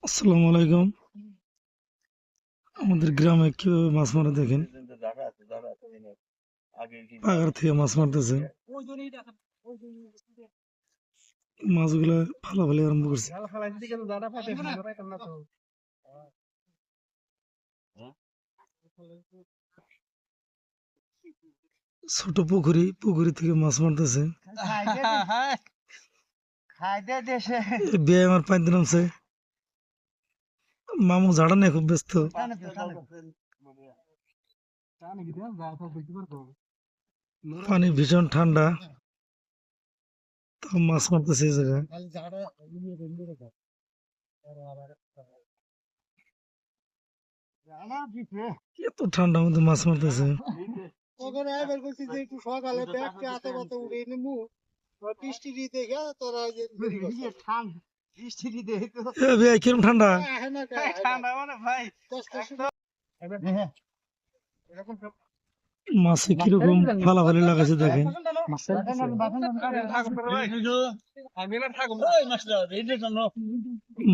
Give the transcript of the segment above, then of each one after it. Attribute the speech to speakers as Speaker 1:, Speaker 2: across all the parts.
Speaker 1: আসসালামু আলাইকুম। আমাদের গ্রামে কিভাবে মাছ মারে দেখেন। পাগার থেকে মাছ মারতেছে, মাছগুলা ফালাফালি আরম্ভ করছে। ছোট পুকুরি থেকে মাছ মারতেছে। বিয়ে আমার পাইতে নামছে, মামু ঝাড়া নিয়ে খুব ব্যস্ত। পানি ভীষণ ঠান্ডা, তাও মাছ মারতেছে এই জায়গায়। এত ঠান্ডার মধ্যে মাছ মারতেছে। এ ভাই কিরম ঠান্ডা! মাছে কিরকম ফালাফালি লাগাছে দেখেন।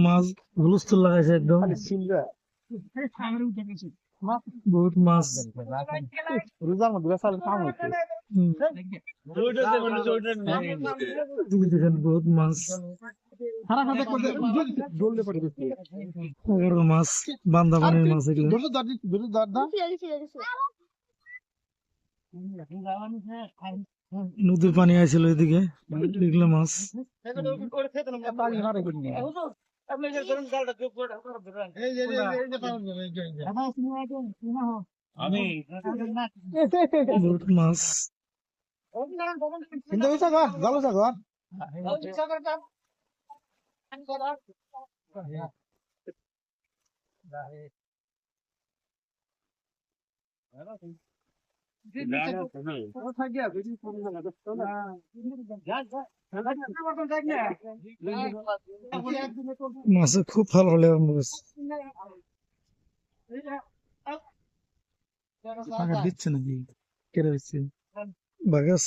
Speaker 1: মাছ হুলস্থুল লাগাইছে একদম, বহুত মাছ। দেখেন বহুত মাছ, মাছ বান্দা পানির মাছ এগুলো। নদীর পানি আইছিল এদিকে, এগুলো মাছ। বহুত মাছ। মাছে খুব ভালো হলে দিচ্ছে নাকি কেটে দিচ্ছে বাগাস।